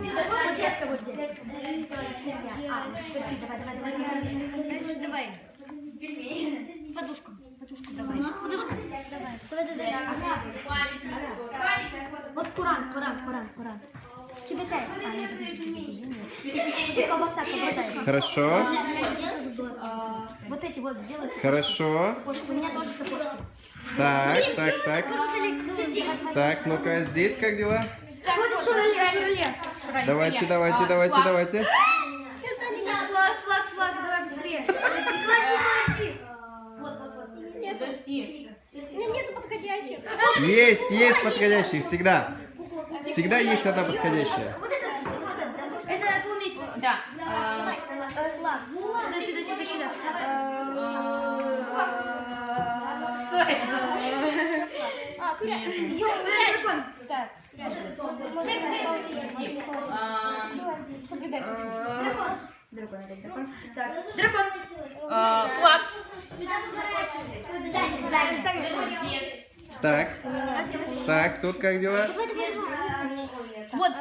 Вот детка, вот детка. Давай. Подушку. Давай. Подушку. Давай. Вот Куран. Чебетай. Колбаса. Хорошо. Вот эти вот сделай сапожки. Хорошо. У меня тоже сапожки. Так. Так, ну-ка, здесь как дела? Вот шурале. Давайте. Флаг, давай быстрее. Клади. Вот. Подожди. У меня нету подходящих. Есть подходящих всегда. Всегда есть одна подходящая. Вот это полмесяца. Да. Флаг. Сюда. Что это? Дракон. Соблюдай. Дракон. Так. Дракон. Флаг. Так, тут как дела? Вот это вот.